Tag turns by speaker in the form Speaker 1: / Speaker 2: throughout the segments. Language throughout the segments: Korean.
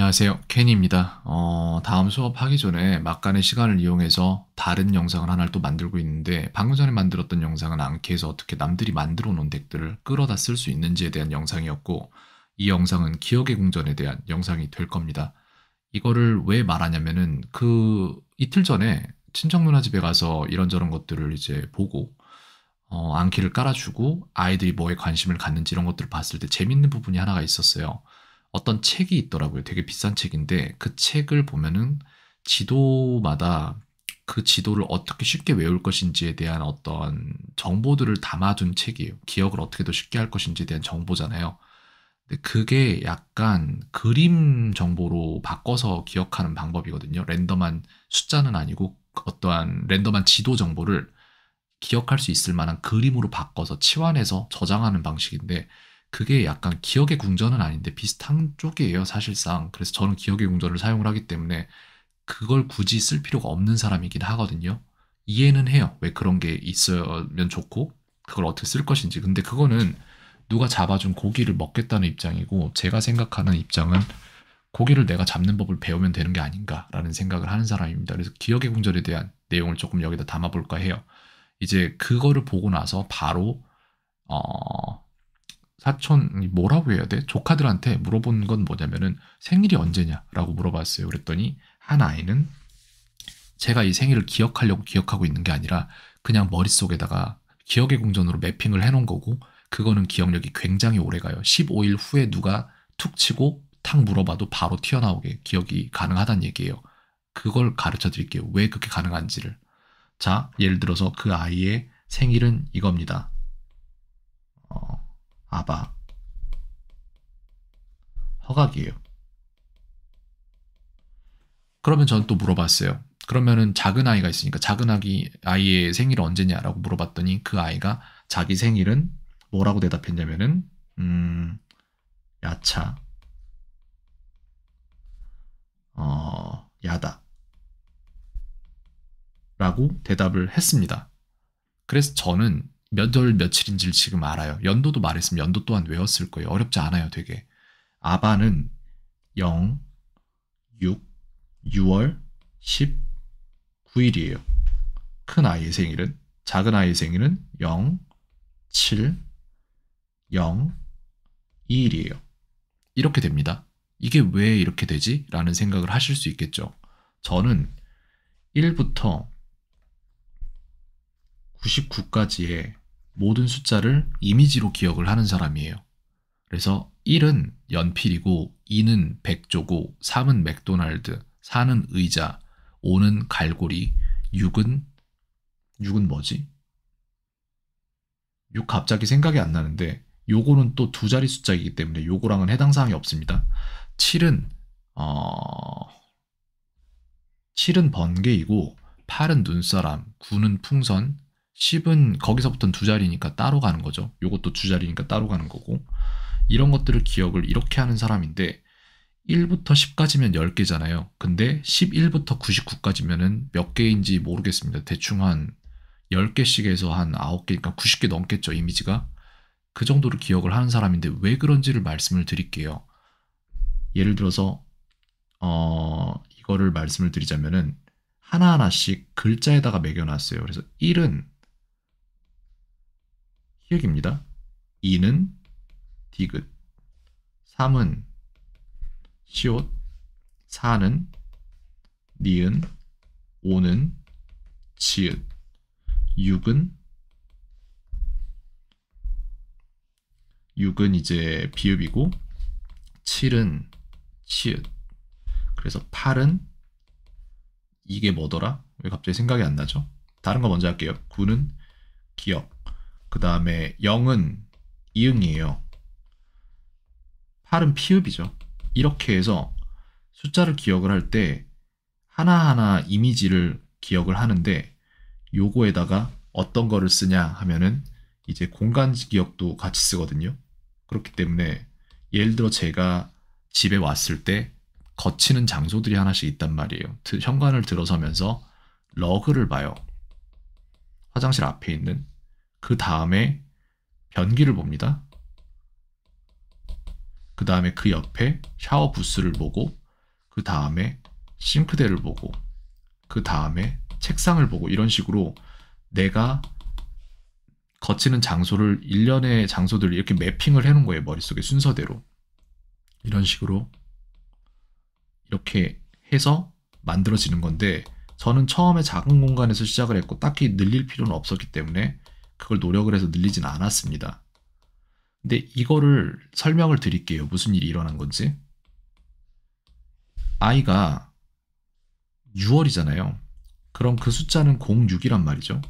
Speaker 1: 안녕하세요. 케니입니다. 다음 수업하기 전에 막간의 시간을 이용해서 다른 영상을 하나를 또 만들고 있는데 방금 전에 만들었던 영상은 앙케에서 어떻게 남들이 만들어 놓은 덱들을 끌어다 쓸 수 있는지에 대한 영상이었고 이 영상은 기억의 궁전에 대한 영상이 될 겁니다. 이거를 왜 말하냐면은 그 이틀 전에 친정 누나 집에 가서 이런저런 것들을 이제 보고 앙키를 깔아주고 아이들이 뭐에 관심을 갖는지 이런 것들을 봤을 때 재밌는 부분이 하나가 있었어요. 어떤 책이 있더라고요. 되게 비싼 책인데 그 책을 보면은 지도마다 그 지도를 어떻게 쉽게 외울 것인지에 대한 어떤 정보들을 담아둔 책이에요. 기억을 어떻게 더 쉽게 할 것인지에 대한 정보잖아요. 근데 그게 약간 그림 정보로 바꿔서 기억하는 방법이거든요. 랜덤한 숫자는 아니고 어떠한 랜덤한 지도 정보를 기억할 수 있을 만한 그림으로 바꿔서 치환해서 저장하는 방식인데 그게 약간 기억의 궁전은 아닌데 비슷한 쪽이에요, 사실상. 그래서 저는 기억의 궁전을 사용을 하기 때문에 그걸 굳이 쓸 필요가 없는 사람이긴 하거든요. 이해는 해요. 왜 그런 게 있으면 좋고 그걸 어떻게 쓸 것인지. 근데 그거는 누가 잡아준 고기를 먹겠다는 입장이고 제가 생각하는 입장은 고기를 내가 잡는 법을 배우면 되는 게 아닌가라는 생각을 하는 사람입니다. 그래서 기억의 궁전에 대한 내용을 조금 여기다 담아볼까 해요. 이제 그거를 보고 나서 바로 사촌 뭐라고 해야 돼? 조카들한테 물어본 건 뭐냐면은 생일이 언제냐라고 물어봤어요. 그랬더니 한 아이는 제가 이 생일을 기억하려고 기억하고 있는 게 아니라 그냥 머릿속에다가 기억의 궁전으로 매핑을 해놓은 거고 그거는 기억력이 굉장히 오래가요. 15일 후에 누가 툭 치고 탁 물어봐도 바로 튀어나오게 기억이 가능하다는 얘기예요. 그걸 가르쳐 드릴게요. 왜 그렇게 가능한지를. 자, 예를 들어서 그 아이의 생일은 이겁니다. 아바. 허각이에요. 그러면 저는 또 물어봤어요. 그러면은 작은 아이가 있으니까 작은 아이의 생일은 언제냐라고 물어봤더니 그 아이가 자기 생일은 뭐라고 대답했냐면은 야차 야다 라고 대답을 했습니다. 그래서 저는 몇 월 며칠인지를 지금 알아요. 연도도 말했으면 연도 또한 외웠을 거예요. 어렵지 않아요, 되게. 아바는 0, 6, 6월 19일이에요. 큰 아이의 생일은. 작은 아이의 생일은 0, 7, 0, 2일이에요. 이렇게 됩니다. 이게 왜 이렇게 되지? 라는 생각을 하실 수 있겠죠. 저는 1부터 99까지의 모든 숫자를 이미지로 기억을 하는 사람이에요. 그래서 1은 연필이고 2는 백조고 3은 맥도날드, 4는 의자, 5는 갈고리, 6은 뭐지? 6 갑자기 생각이 안 나는데 요거는 또 두 자리 숫자이기 때문에 요거랑은 해당 사항이 없습니다. 7은 어 7은 번개이고 8은 눈사람, 9는 풍선, 10은 거기서부터는 두 자리니까 따로 가는 거죠. 요것도 두 자리니까 따로 가는 거고 이런 것들을 기억을 이렇게 하는 사람인데 1부터 10까지면 10개잖아요. 근데 11부터 99까지면은 몇 개인지 모르겠습니다. 대충 한 10개씩 해서 한 9개니까 90개 넘겠죠, 이미지가. 그 정도로 기억을 하는 사람인데 왜 그런지를 말씀을 드릴게요. 예를 들어서 이거를 말씀을 드리자면은 하나하나씩 글자에다가 매겨놨어요. 그래서 1은 히읗입니다. 2는 디귿, 3은 시옷, 4는 니은, 5는 지읒, 6은 이제 비읍이고 7은 치읓. 그래서 8은 이게 뭐더라? 왜 갑자기 생각이 안 나죠? 다른 거 먼저 할게요. 9는 기억. 그 다음에 0은 이응이에요. 8은 피읍이죠. 이렇게 해서 숫자를 기억을 할 때 하나하나 이미지를 기억을 하는데 요거에다가 어떤 거를 쓰냐 하면은 이제 공간 기억도 같이 쓰거든요. 그렇기 때문에 예를 들어 제가 집에 왔을 때 거치는 장소들이 하나씩 있단 말이에요. 현관을 들어서면서 러그를 봐요. 화장실 앞에 있는. 그 다음에 변기를 봅니다. 그 다음에 그 옆에 샤워 부스를 보고 그 다음에 싱크대를 보고, 그 다음에 책상을 보고, 이런 식으로 내가 거치는 장소를, 일련의 장소들을 이렇게 매핑을 해놓은 거예요. 머릿속에 순서대로. 이런 식으로 이렇게 해서 만들어지는 건데, 저는 처음에 작은 공간에서 시작을 했고 딱히 늘릴 필요는 없었기 때문에 그걸 노력을 해서 늘리진 않았습니다. 근데 이거를 설명을 드릴게요. 무슨 일이 일어난 건지. i가 6월이잖아요. 그럼 그 숫자는 06이란 말이죠.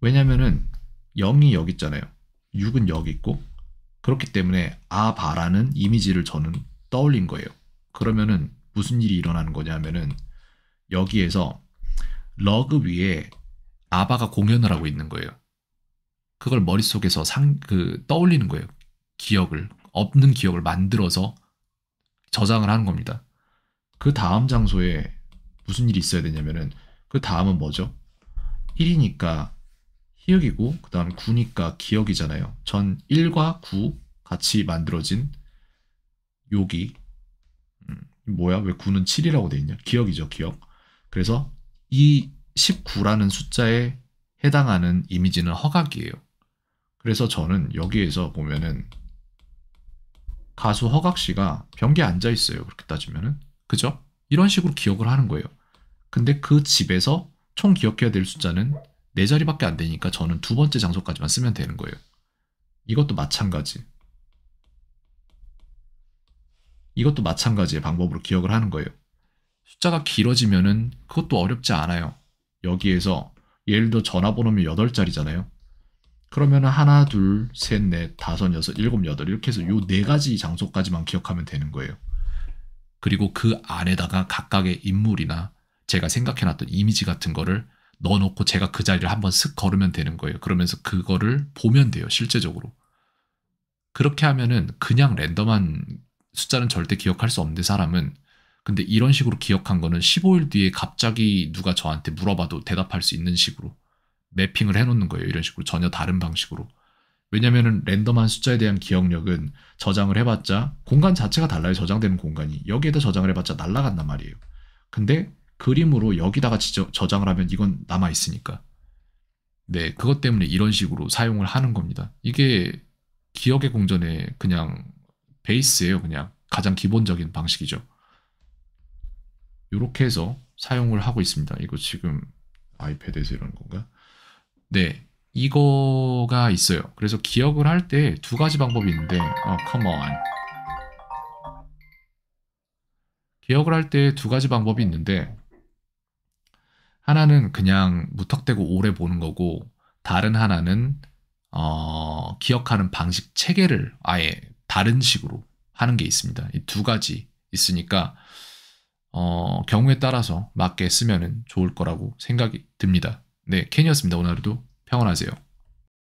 Speaker 1: 왜냐면은 0이 여기 있잖아요. 6은 여기 있고, 그렇기 때문에 아바라는 이미지를 저는 떠올린 거예요. 그러면은 무슨 일이 일어나는 거냐면은 여기에서 러그 위에 아바가 공연을 하고 있는 거예요. 그걸 머릿속에서 떠올리는 거예요. 기억을, 없는 기억을 만들어서 저장을 하는 겁니다. 그 다음 장소에 무슨 일이 있어야 되냐면은, 그 다음은 뭐죠? 1이니까 희역이고, 그 다음 9니까 기억이잖아요. 전 1과 9 같이 만들어진 여기, 뭐야? 왜 9는 7이라고 돼 있냐? 기억이죠, 기억. 그래서 이 19라는 숫자에 해당하는 이미지는 허각이에요. 그래서 저는 여기에서 보면은 가수 허각 씨가 변기에 앉아 있어요. 그렇게 따지면은. 그죠? 이런 식으로 기억을 하는 거예요. 근데 그 집에서 총 기억해야 될 숫자는 4자리밖에 안 되니까 저는 두 번째 장소까지만 쓰면 되는 거예요. 이것도 마찬가지. 이것도 마찬가지의 방법으로 기억을 하는 거예요. 숫자가 길어지면은 그것도 어렵지 않아요. 여기에서 예를 들어 전화번호면 8자리잖아요. 그러면은 하나, 둘, 셋, 넷, 다섯, 여섯, 일곱, 여덟 이렇게 해서 요 4가지 장소까지만 기억하면 되는 거예요. 그리고 그 안에다가 각각의 인물이나 제가 생각해놨던 이미지 같은 거를 넣어놓고 제가 그 자리를 한번 슥 걸으면 되는 거예요. 그러면서 그거를 보면 돼요. 실제적으로. 그렇게 하면은 그냥 랜덤한 숫자는 절대 기억할 수 없는데, 사람은. 근데 이런 식으로 기억한 거는 15일 뒤에 갑자기 누가 저한테 물어봐도 대답할 수 있는 식으로 매핑을 해놓는 거예요. 이런 식으로 전혀 다른 방식으로. 왜냐면은 랜덤한 숫자에 대한 기억력은 저장을 해봤자 공간 자체가 달라요. 저장되는 공간이. 여기에다 저장을 해봤자 날아간단 말이에요. 근데 그림으로 여기다가 저장을 하면 이건 남아있으니까. 네, 그것 때문에 이런 식으로 사용을 하는 겁니다. 이게 기억의 공전의 그냥 베이스예요. 그냥 가장 기본적인 방식이죠. 이렇게 해서 사용을 하고 있습니다. 이거 지금 아이패드에서 이러는 건가? 네, 이거가 있어요. 그래서 기억을 할 때 두 가지 방법이 있는데, come on. 기억을 할 때 두 가지 방법이 있는데, 하나는 그냥 무턱대고 오래 보는 거고, 다른 하나는 기억하는 방식 체계를 아예 다른 식으로 하는 게 있습니다. 이 두 가지 있으니까 경우에 따라서 맞게 쓰면 좋을 거라고 생각이 듭니다. 네, 캔이었습니다. 오늘 하루도 평안하세요.